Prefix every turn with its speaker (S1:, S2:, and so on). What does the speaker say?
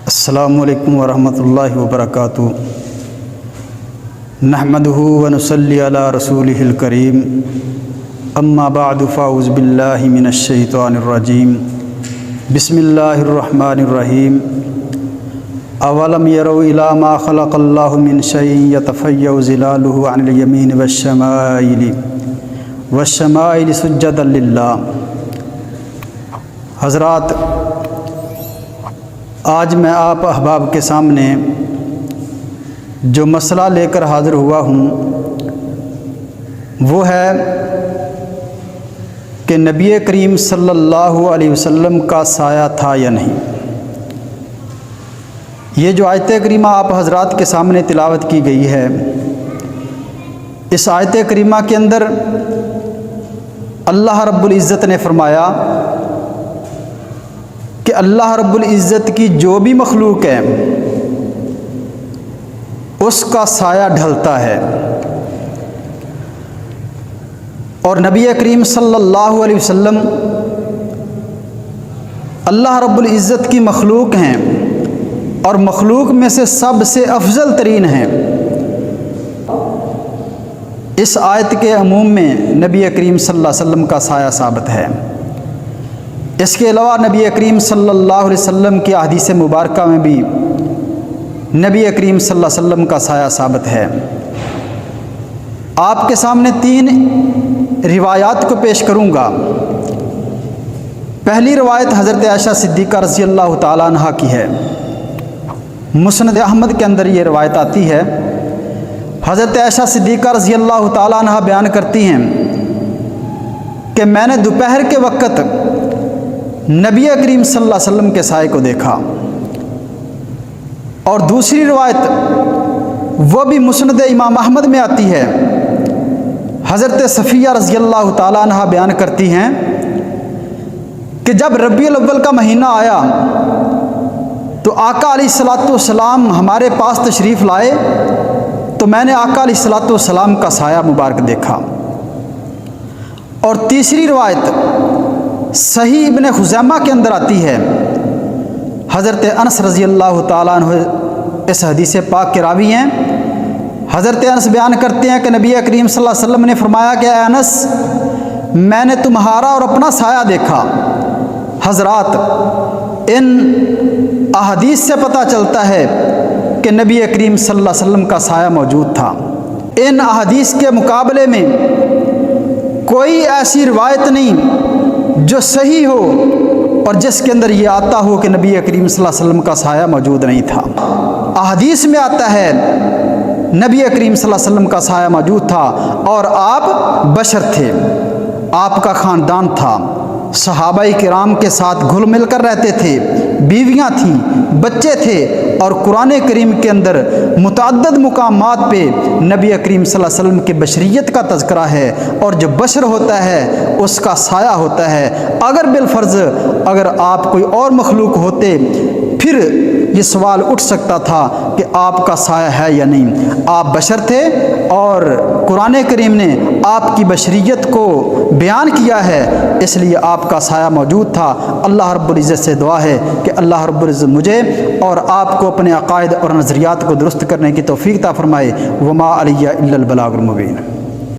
S1: अस्सलामुअलैकुम वरहमतुल्लाहि वबरकातुहू। नहमदुहु व नुसल्ली अला रसूलिहिल करीम। अम्मा बअदु फ़अऊज़ु बिल्लाहि मिनश शैतानिर रजीम। बिस्मिल्लाहिर रहमानिर रहीम। अवलम यरौ इला मा खलक़ल्लाहु मिन शैइन यतफ़य्यउ ज़िलालुहु अनिल यमीनि वश्शमाइलि सुज्जदन लिल्लाह। हज़रात, आज मैं आप अहबाब के सामने जो मसला लेकर हाज़िर हुआ हूँ वो है कि नबी करीम सल्लल्लाहु अलैहि वसल्लम का साया था या नहीं। ये जो आयत करीमा आप हज़रात के सामने तिलावत की गई है, इस आयत करीमा के अंदर अल्लाह रब्बुल इज़्ज़त ने फरमाया कि अल्लाह रब्बुल इज़्ज़त की जो भी मखलूक है उसका साया ढलता है, और नबी करीम सल्लल्लाहु अलैहि वसल्लम अल्लाह रब्बुल इज़्ज़त की मखलूक हैं और मखलूक में से सबसे अफजल तरीन हैं। इस आयत के अमूम में नबी करीम सल्लल्लाहु अलैहि वसल्लम का साया साबित है। इसके अलावा नबी करीम सल्लल्लाहु अलैहि वसल्लम की हदीस मुबारका में भी नबी करीम सल्लल्लाहु अलैहि वसल्लम का साया साबित है। आपके सामने 3 रिवायात को पेश करूँगा। पहली रिवायत हज़रत आयशा सिद्दीक़ा रज़ी अल्लाह ताला अन्हा की है। मुस्नद अहमद के अंदर ये रिवायत आती है। हज़रत आयशा सिद्दीक़ा रज़ी अल्लाह ताला अन्हा बयान करती हैं कि मैंने दोपहर के वक़्त नबी करीम सल्लल्लाहु अलैहि वसल्लम के साए को देखा। और दूसरी रिवायत वो भी मुस्नद इमाम अहमद में आती है। हज़रत सफ़िया रज़ी अल्लाह ताला अन्हा बयान करती हैं कि जब रबीउल अव्वल का महीना आया तो आका अलैहिस्सलातु वस्सलाम हमारे पास तशरीफ़ लाए, तो मैंने आका अलैहिस्सलातु वस्सलाम का साया मुबारक देखा। और तीसरी रिवायत सही इब्न खुज़ैमा के अंदर आती है। हज़रत अनस रज़ी अल्लाह ताला अन्हु इस हदीस पाक के रावी हैं। हज़रत अनस बयान करते हैं कि नबी करीम सल्लल्लाहु अलैहि वसल्लम ने फरमाया कि अनस, मैंने तुम्हारा और अपना साया देखा। हज़रात, इन अहदीस से पता चलता है कि नबी करीम सल्लल्लाहु अलैहि वसल्लम का साया मौजूद था। इन अहदीस के मुकाबले में कोई ऐसी रिवायत नहीं जो सही हो और जिसके अंदर ये आता हो कि नबी करीम सल्लल्लाहु अलैहि वसल्लम का साया मौजूद नहीं था। अहदीस में आता है नबी करीम सल्लल्लाहु अलैहि वसल्लम का साया मौजूद था और आप बशर थे, आपका ख़ानदान था, सहाबाई किराम के साथ घुल मिल कर रहते थे, बीवियाँ थीं, बच्चे थे, और कुरान करीम के अंदर मुतअद्दिद मुकामात पे नबी करीम सल्लल्लाहु अलैहि वसल्लम की बशरियत का तज़किरा है। और जो बशर होता है उसका साया होता है। अगर बिलफ़र्ज़ अगर आप कोई और मखलूक होते फिर ये सवाल उठ सकता था कि आपका साया है या नहीं। आप बशर थे और कुरान करीम ने आपकी बशरियत को बयान किया है, इसलिए आपका साया मौजूद था। अल्लाह रब्बुल इज़्ज़त से दुआ है कि अल्लाह रब्बुल इज़्ज़त मुझे और आपको अपने अक़ायद और नज़रियात को दुरुस्त करने की तौफ़ीक़ अता फ़रमाए। वमा अलैया इल्लल बलागुल मुबीन।